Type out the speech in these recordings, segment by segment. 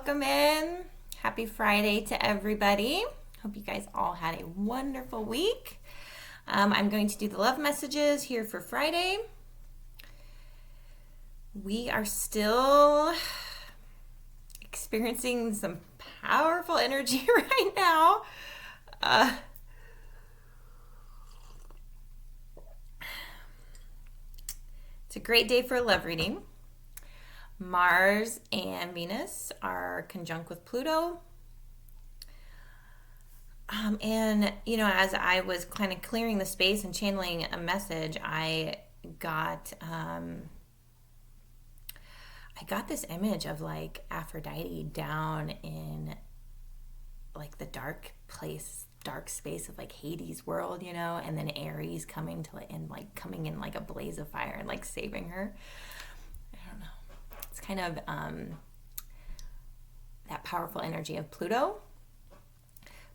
welcome in. Happy Friday to everybody. Hope you guys all had a wonderful week. I'm going to do the love messages here for Friday. We are still experiencing some powerful energy right now. It's a great day for a love reading. Mars and Venus are conjunct with Pluto. As I was kind of clearing the space and channeling a message, I got this image of like Aphrodite down in like the dark space of like Hades world, and then Ares coming in like a blaze of fire and like saving her. I don't know. It's kind of that powerful energy of Pluto.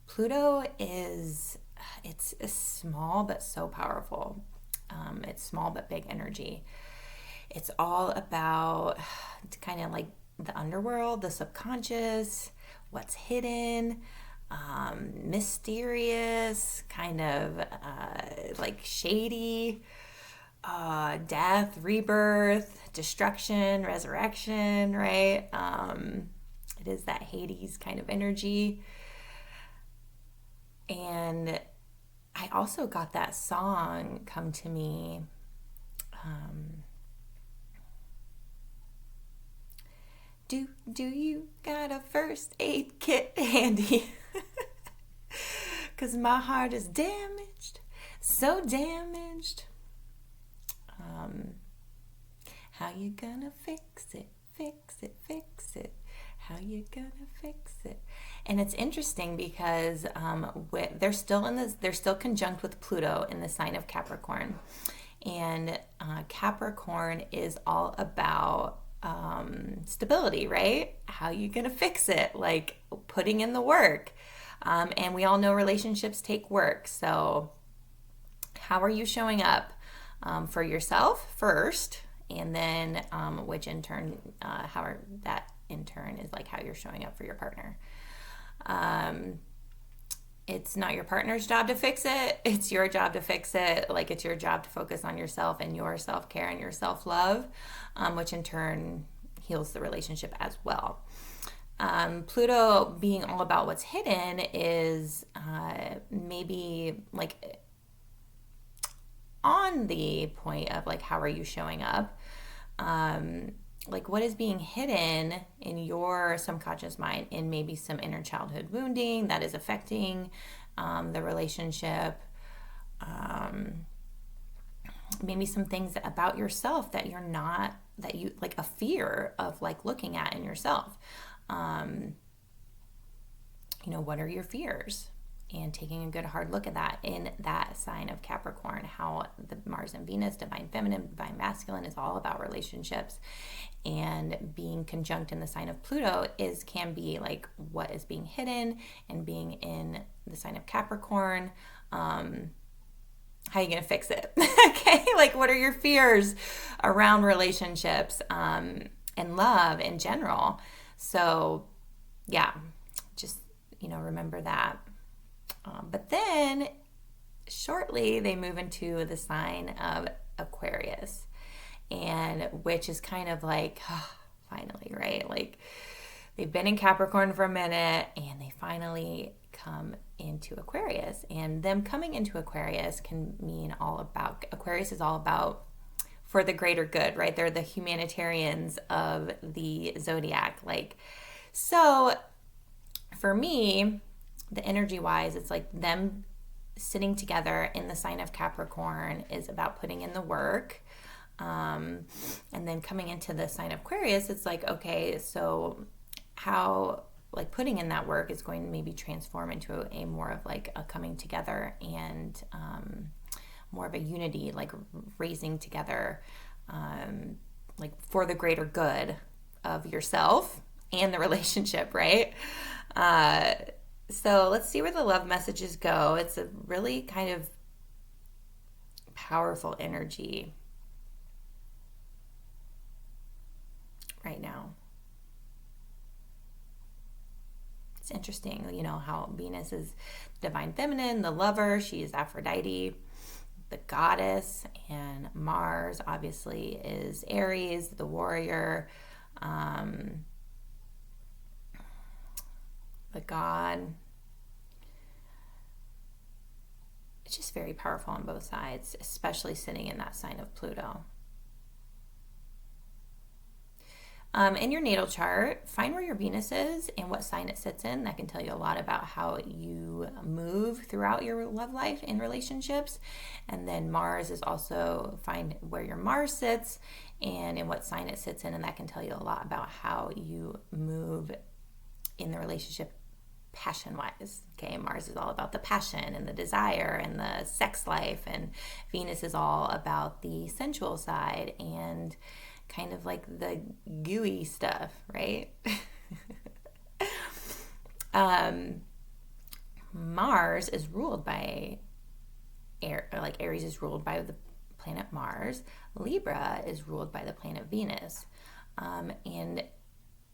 Pluto it's small but so powerful. It's small but big energy. It's all about kind of like the underworld, the subconscious, what's hidden, mysterious, kind of like shady, death, rebirth, destruction, resurrection, right? It is that Hades kind of energy. And I also got that song come to me. Do you got a first aid kit handy? 'Cause my heart is damaged, so damaged. How you gonna fix it, fix it, fix it? How you gonna fix it? And it's interesting because they're still conjunct with Pluto in the sign of Capricorn, and Capricorn is all about stability, right? How you gonna fix it? Like putting in the work, and we all know relationships take work. So, how are you showing up for yourself first, and then which in turn, that in turn is like how you're showing up for your partner. It's not your partner's job to fix it. It's your job to fix it. Like it's your job to focus on yourself and your self-care and your self-love, which in turn heals the relationship as well. Pluto being all about what's hidden is maybe like on the point of like, how are you showing up? Like what is being hidden in your subconscious mind, in maybe some inner childhood wounding that is affecting the relationship. Maybe some things about yourself that you like a fear of like looking at in yourself. What are your fears? And taking a good hard look at that in that sign of Capricorn, how the Mars and Venus, divine feminine, divine masculine, is all about relationships. And being conjunct in the sign of Pluto can be like what is being hidden, and being in the sign of Capricorn, how are you going to fix it? Okay, like what are your fears around relationships and love in general? So yeah, just remember that. But then shortly they move into the sign of Aquarius, and which is kind of like, finally, right? Like they've been in Capricorn for a minute and they finally come into Aquarius, and them coming into Aquarius can mean Aquarius is all about for the greater good, right? They're the humanitarians of the zodiac. Like, so for me, the energy wise, it's like them sitting together in the sign of Capricorn is about putting in the work. And then coming into the sign of Aquarius, it's like, okay, so how like putting in that work is going to maybe transform into a more of like a coming together, and more of a unity, like raising together, like for the greater good of yourself and the relationship, right? So let's see where the love messages go. It's a really kind of powerful energy right now. It's interesting, how Venus is divine feminine, the lover. She is Aphrodite, the goddess, and Mars obviously is Aries, the warrior, the god. It's just very powerful on both sides, especially sitting in that sign of Pluto. In your natal chart, find where your Venus is and what sign it sits in. That can tell you a lot about how you move throughout your love life and relationships. And then Mars is also, find where your Mars sits and in what sign it sits in. And that can tell you a lot about how you move in the relationship passion-wise. Okay, Mars is all about the passion and the desire and the sex life. And Venus is all about the sensual side and kind of like the gooey stuff, right? Mars is ruled by Aries is ruled by the planet Mars. Libra is ruled by the planet Venus. And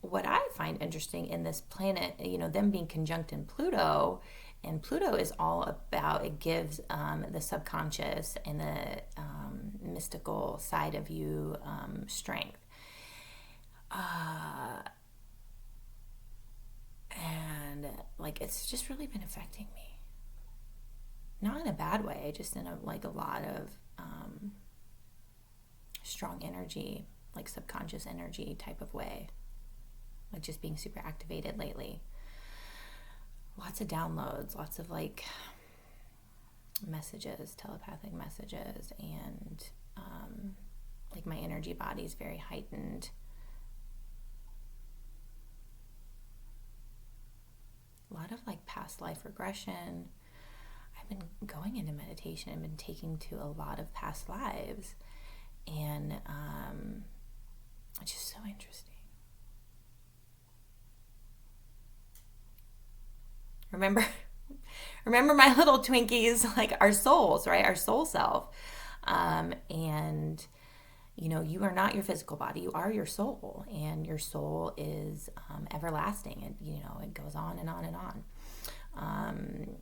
what I find interesting in this planet, them being conjunct in Pluto, and Pluto is all about, it gives the subconscious and the mystical side of you strength. And it's just really been affecting me. Not in a bad way, just in a lot of strong energy, like subconscious energy type of way. Like just being super activated lately. Lots of downloads, lots of messages, telepathic messages, and my energy body is very heightened. A lot of past life regression. I've been going into meditation. I've been taking to a lot of past lives, and it's just so interesting. Remember my little Twinkies, our souls, right? Our soul self. And, you are not your physical body. You are your soul. And your soul is everlasting. And, it goes on and on and on.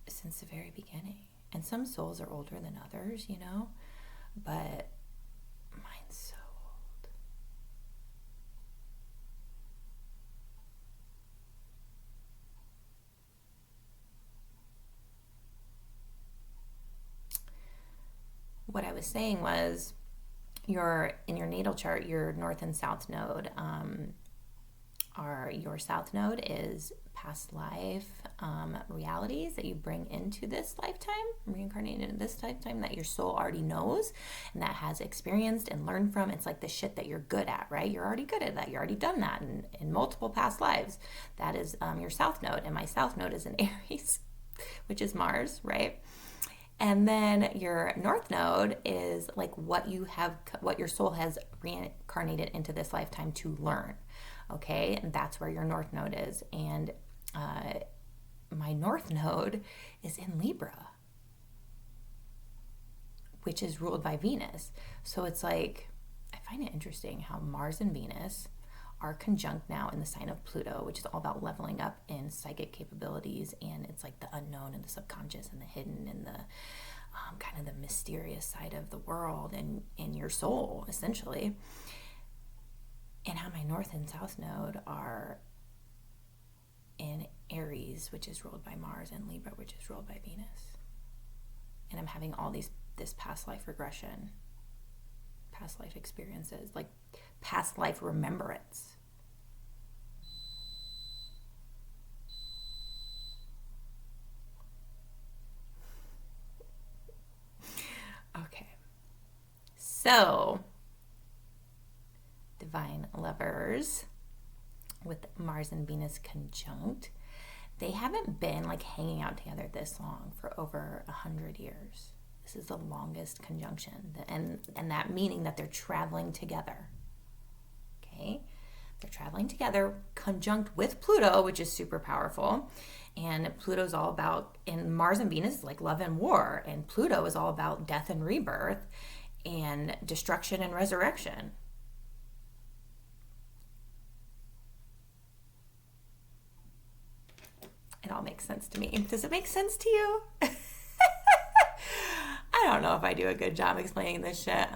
Since the very beginning. And some souls are older than others, but mine's so old. What I was saying was, in your natal chart, your north and south node your south node is past life realities that you bring into this lifetime, reincarnated into this lifetime, that your soul already knows and that has experienced and learned from. It's like the shit that you're good at, right? You're already good at that. You already done that in multiple past lives. That is your south node, and my south node is in Aries, which is Mars, right? And then your north node is what your soul has reincarnated into this lifetime to learn. Okay, and that's where your north node is. And my north node is in Libra, which is ruled by Venus. So it's I find it interesting how Mars and Venus are conjunct now in the sign of Pluto, which is all about leveling up in psychic capabilities. And it's the unknown and the subconscious and the hidden and the kind of the mysterious side of the world and in your soul, essentially. And how my north and south node are in Aries, which is ruled by Mars, and Libra, which is ruled by Venus. And I'm having all this past life regression, past life experiences, past life remembrance. Okay. So, divine lovers with Mars and Venus conjunct, they haven't been hanging out together this long for over 100 years. This is the longest conjunction, and that meaning that they're traveling together. Okay, they're traveling together, conjunct with Pluto, which is super powerful. And Pluto's all about, and Mars and Venus is love and war, and Pluto is all about death and rebirth and destruction and resurrection. It all makes sense to me. Does it make sense to you? I don't know if I do a good job explaining this shit.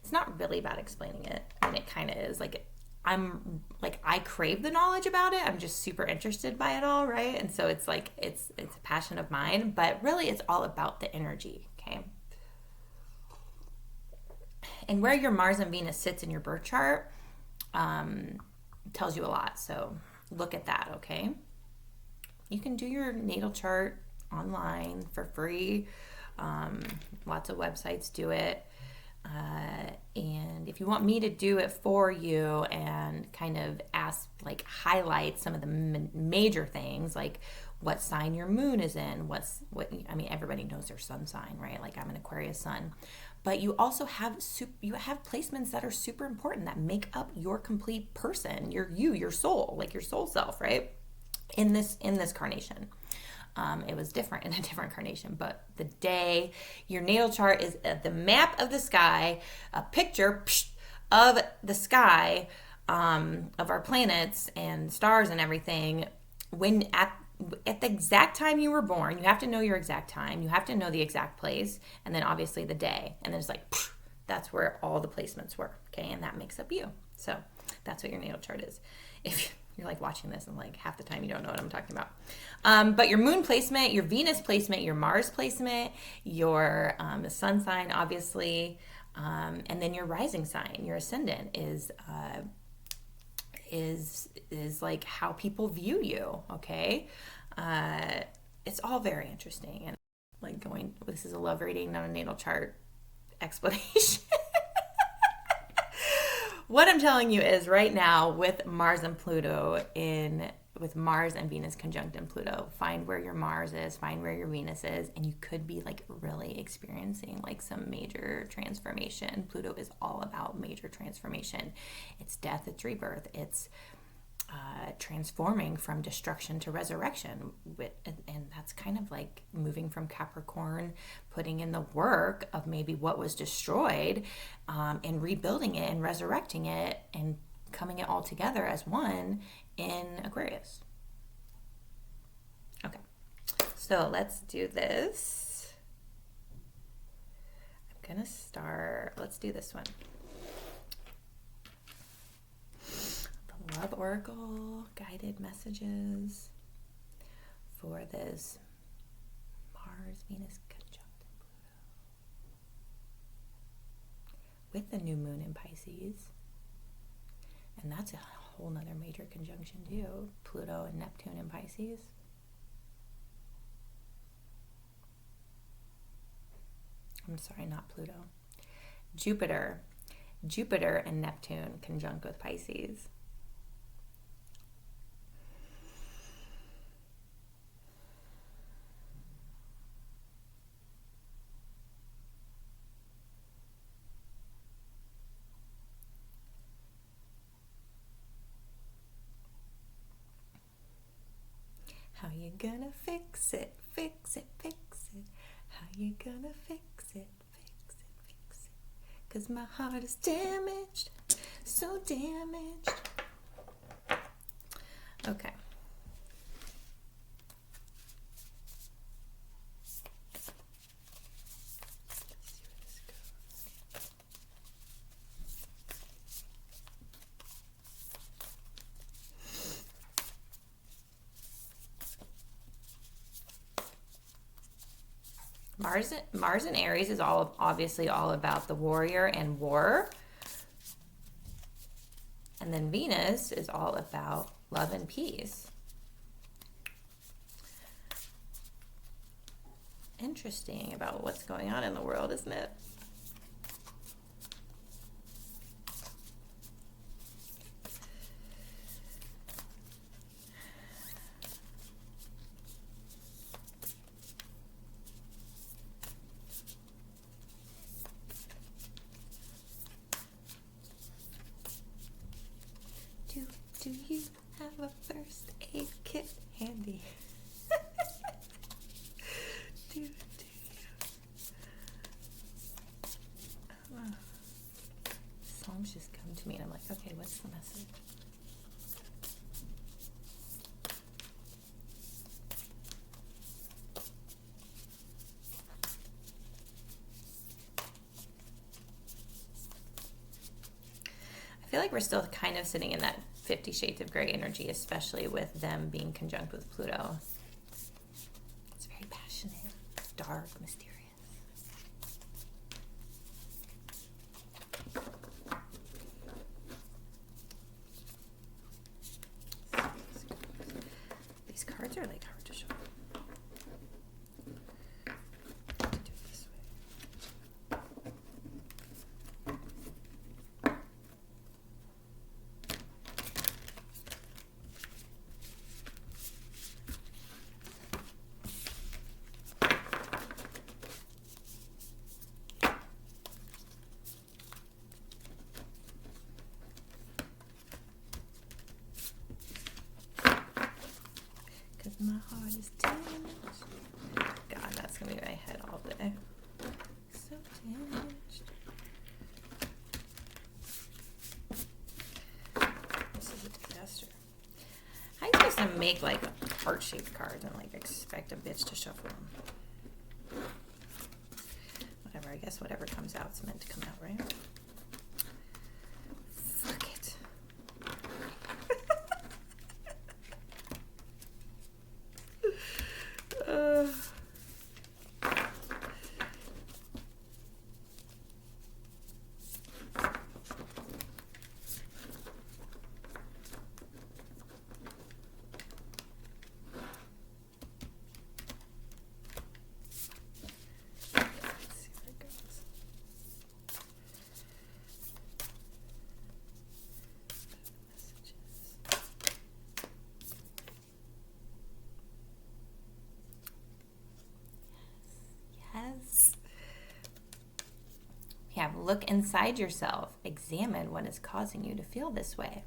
It's not really about explaining it. I mean, it kind of is. Like, I crave the knowledge about it. I'm just super interested by it all, right? And so it's like, it's a passion of mine, but really it's all about the energy, okay? And where your Mars and Venus sits in your birth chart tells you a lot. So look at that, okay? You can do your natal chart online for free. Lots of websites do it. And if you want me to do it for you and kind of highlight some of the major things, like what sign your moon is in, everybody knows their sun sign, right? Like, I'm an Aquarius sun, but you also have placements that are super important that make up your complete person, your soul, like your soul self, right? In this carnation. It was different in a different carnation, but the day your natal chart is the map of the sky, a picture of the sky, of our planets and stars and everything. When at the exact time you were born, you have to know your exact time, you have to know the exact place, and then obviously the day, and then it's like that's where all the placements were, okay, and that makes up you. So that's what your natal chart is. If you're like watching this and like half the time you don't know what I'm talking about. But your moon placement, your Venus placement, your Mars placement, your the sun sign, obviously, and then your rising sign, your ascendant is like how people view you, okay? It's all very interesting. And like this is a love reading, not a natal chart explanation. What I'm telling you is right now with Mars and Pluto with Mars and Venus conjunct in Pluto, find where your Mars is, find where your Venus is, and you could be like really experiencing like some major transformation. Pluto is all about major transformation. It's death, it's rebirth, it's transforming from destruction to resurrection, and that's kind of like moving from Capricorn, putting in the work of maybe what was destroyed, and rebuilding it and resurrecting it and coming it all together as one in Aquarius. Okay, so let's do this. I'm gonna start, let's do this one. Love Oracle guided messages for this Mars Venus conjunct Pluto with the new moon in Pisces, and that's a whole nother major conjunction too. Pluto and Neptune in Pisces. I'm sorry, not Pluto. Jupiter and Neptune conjunct with Pisces. How you gonna fix it, fix it, fix it? How you gonna fix it, fix it, fix it? 'Cause my heart is damaged, so damaged. Okay. Mars in Aries is obviously all about the warrior and war. And then Venus is all about love and peace. Interesting about what's going on in the world, isn't it? Do you have a first aid kit handy? do you? Psalm things just come to me and I'm like, okay, what's the message? I feel like we're still kind of sitting in that 50 Shades of Grey energy, especially with them being conjunct with Pluto. It's very passionate, dark, mysterious. These cards are like hard to show. Do it this way. Cause my heart is damaged. God, that's gonna be in my head all day. So damaged. This is a disaster. How are you supposed to make like heart-shaped cards and like expect a bitch to shuffle them? Whatever, I guess whatever comes out is meant to come out, right? Fuck it. Yes. We have look inside yourself. Examine what is causing you to feel this way.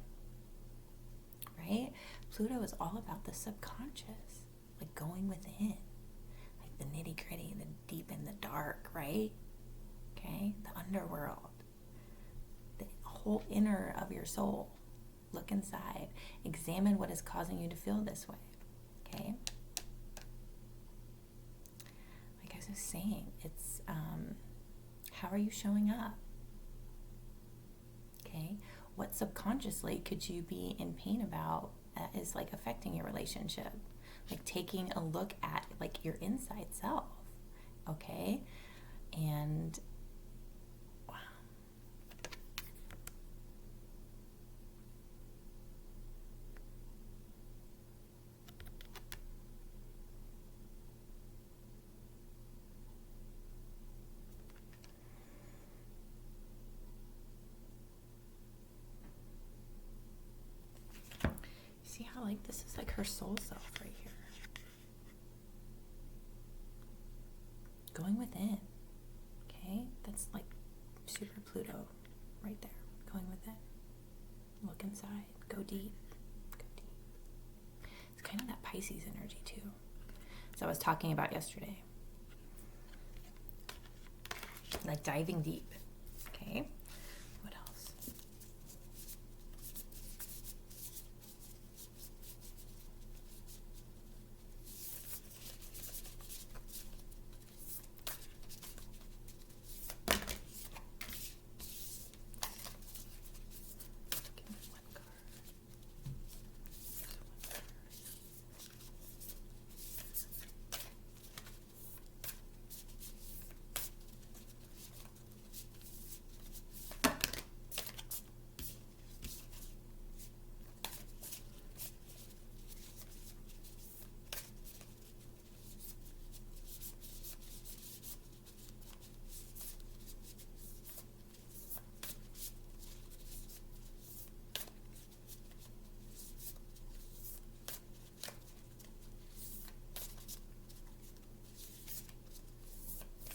Right? Pluto is all about the subconscious, like going within, like the nitty gritty, the deep and the dark, right? Okay? The underworld, the whole inner of your soul. Look inside. Examine what is causing you to feel this way. Okay? Like I was saying, it's how are you showing up? Okay? What subconsciously could you be in pain about that is like affecting your relationship? Like taking a look at like your inside self. Okay? And see how like this is like her soul self right here. Going within. Okay? That's like super Pluto right there. Going within. Look inside. Go deep. Go deep. It's kind of that Pisces energy too. So I was talking about yesterday. Like diving deep. Okay? What else? Give me one card.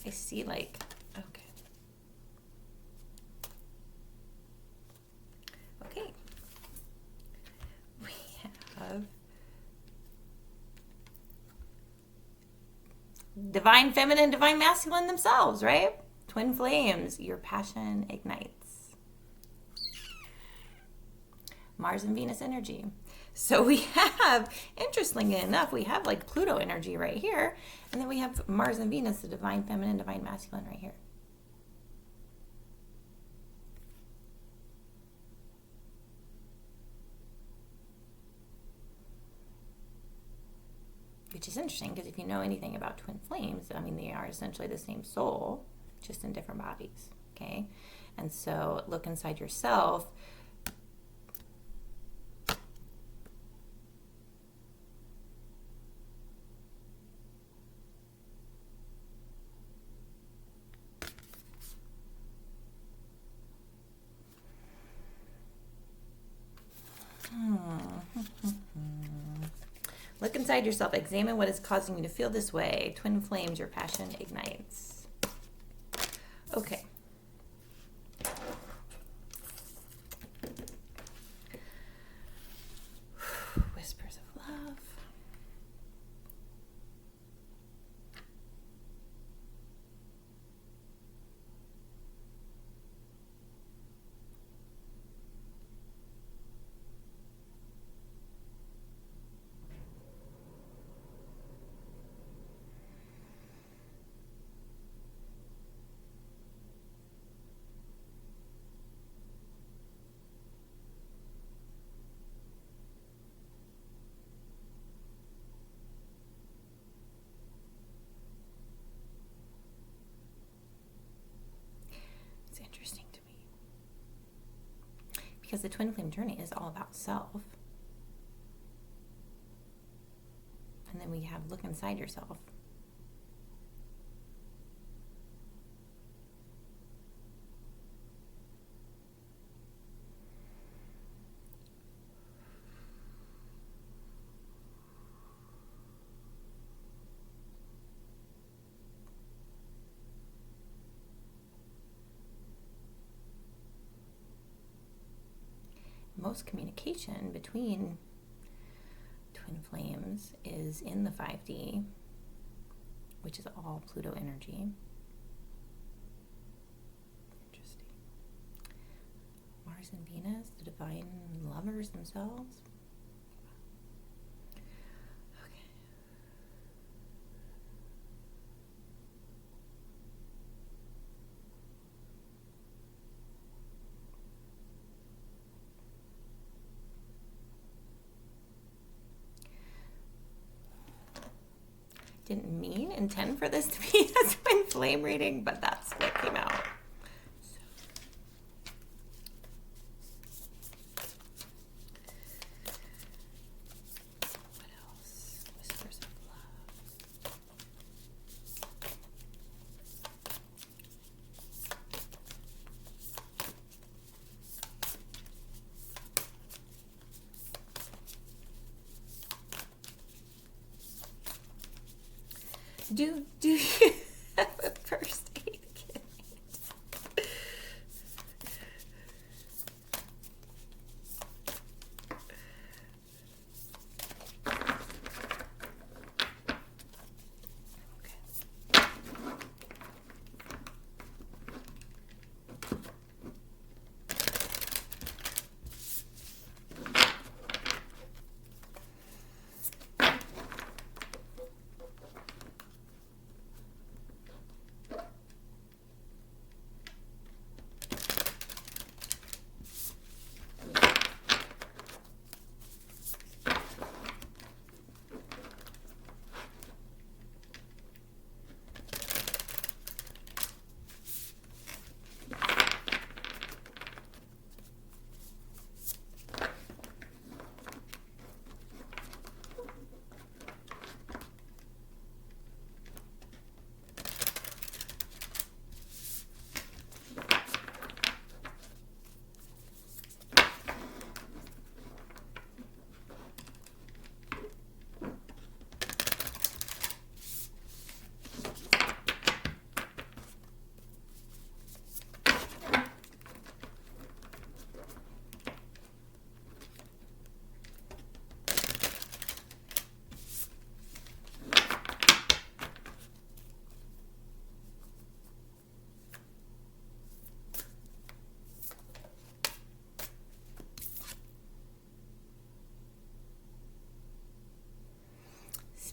I see like, okay. Okay. We have divine feminine, divine masculine themselves, right? Twin flames, your passion ignites. Mars and Venus energy. So we have, interestingly enough, we have like Pluto energy right here, and then we have Mars and Venus, the divine feminine, divine masculine right here. Which is interesting because if you know anything about twin flames, I mean, they are essentially the same soul, just in different bodies, okay? And so look inside yourself. Look inside yourself. Examine what is causing you to feel this way. Twin flames, your passion ignites. Okay. Whispers of love. Interesting to me because the twin flame journey is all about self, and then we have look inside yourself. Most communication between twin flames is in the 5D, which is all Pluto energy. Interesting. Mars and Venus, the divine lovers themselves. Okay. Didn't intend for this to be a twin flame reading, but that's what came out. What else? Whispers of love. Do you have a first aid kit?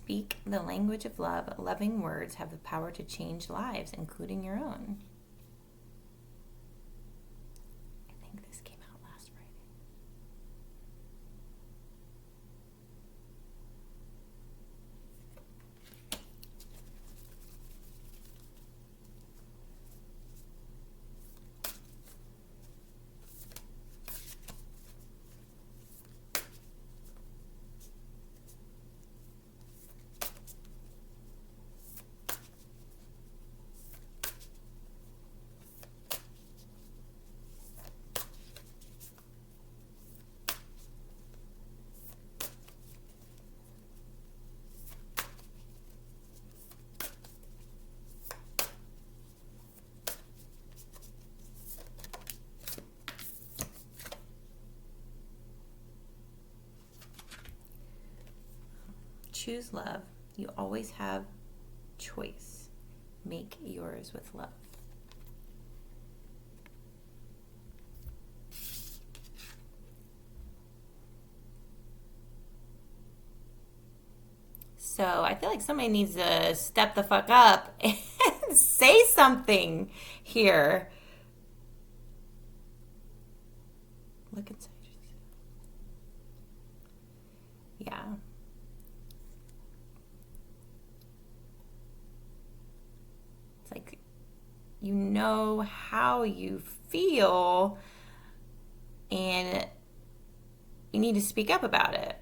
Speak the language of love. Loving words have the power to change lives, including your own. I think this came out last Friday. Choose love. You always have choice. Make yours with love. So I feel like somebody needs to step the fuck up and say something here. Look inside yourself. Yeah. It's like, you know how you feel and you need to speak up about it.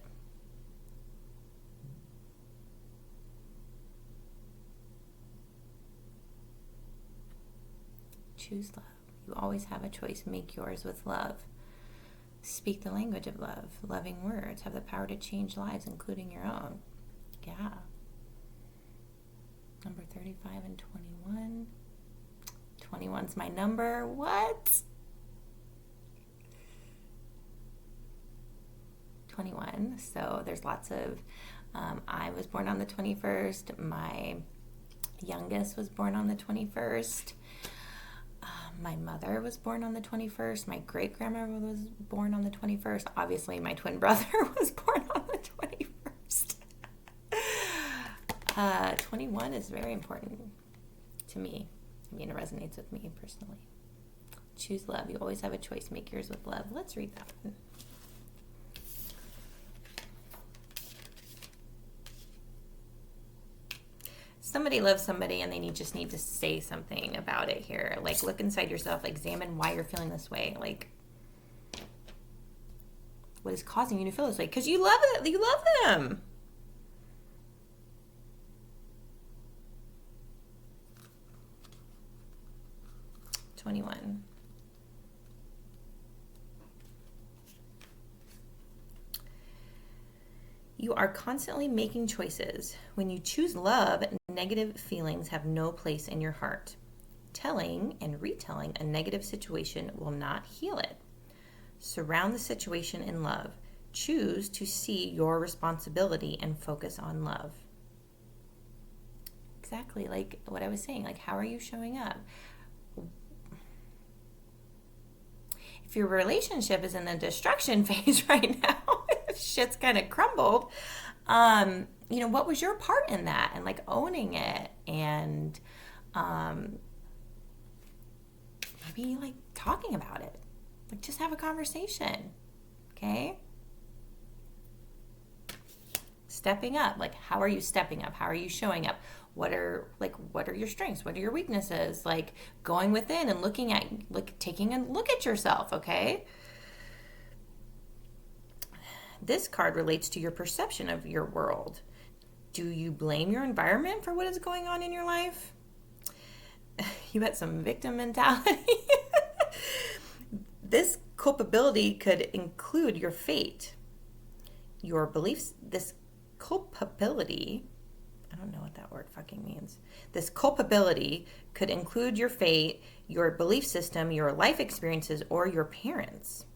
Choose love. You always have a choice. Make yours with love. Speak the language of love. Loving words have the power to change lives, including your own. Yeah. Number 35 and 21. 21's my number. What? 21. So there's lots of, I was born on the 21st. My youngest was born on the 21st. My mother was born on the 21st. My great-grandmother was born on the 21st. Obviously, my twin brother was born on the 21st. 21 is very important to me. I mean, it resonates with me personally. Choose love. You always have a choice. Make yours with love. Let's read that one. Somebody loves somebody and they just need to say something about it here. Like, look inside yourself, examine why you're feeling this way. Like, what is causing you to feel this way? Because you love it. You love them. You are constantly making choices. When you choose love, negative feelings have no place in your heart. Telling and retelling a negative situation will not heal it. Surround the situation in love. Choose to see your responsibility and focus on love. Exactly like what I was saying. Like, how are you showing up? If your relationship is in the destruction phase right now, shit's kind of crumbled, what was your part in that? And like owning it and maybe like talking about it. Like, just have a conversation, okay? Stepping up. Like, how are you stepping up? How are you showing up? What are your strengths? What are your weaknesses? Like, going within and looking at, like, taking a look at yourself, okay? This card relates to your perception of your world. Do you blame your environment for what is going on in your life? You got some victim mentality. This culpability could include your fate, your beliefs. This culpability, I don't know what that word fucking means. This culpability could include your fate, your belief system, your life experiences, or your parents.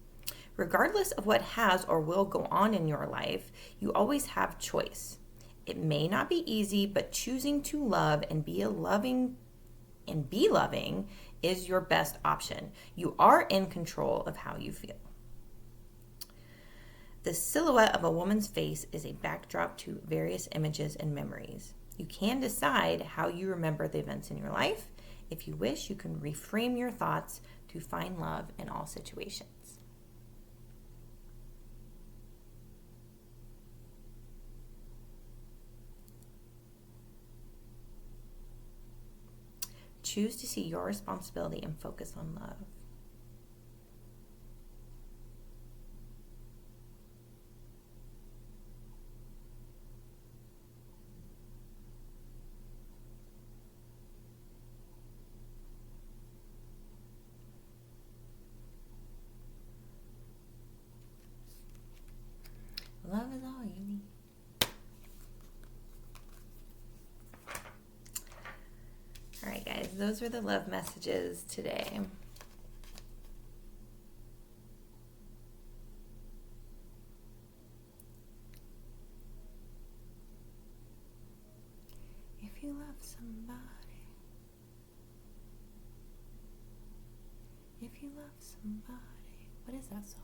Regardless of what has or will go on in your life, you always have choice. It may not be easy, but choosing to love and be loving is your best option. You are in control of how you feel. The silhouette of a woman's face is a backdrop to various images and memories. You can decide how you remember the events in your life. If you wish, you can reframe your thoughts to find love in all situations. Choose to see your responsibility and focus on love. Love is all you need. All right, guys, those were the love messages today. If you love somebody, if you love somebody, what is that song?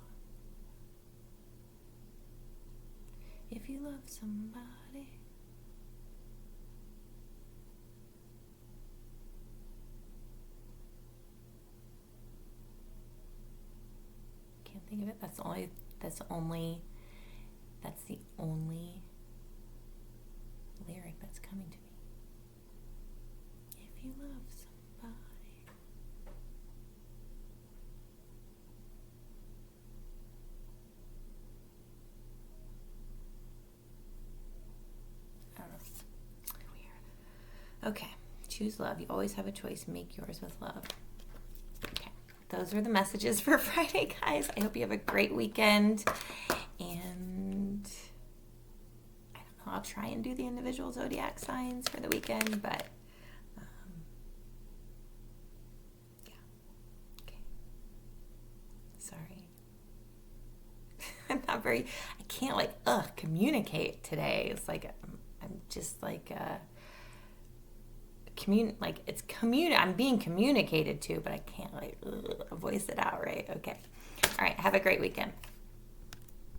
If you love somebody, can't think of it. That's the only lyric that's coming to me. If you love somebody. I don't know. Weird. Okay. Choose love. You always have a choice. Make yours with love. Okay. Those are the messages for Friday, guys. I hope you have a great weekend. And I don't know. I'll try and do the individual zodiac signs for the weekend, but yeah. Okay. Sorry. I'm not very, I can't communicate today. It's like, I'm just like, I'm being communicated to, but I can't voice it out, right? Okay. All right. Have a great weekend.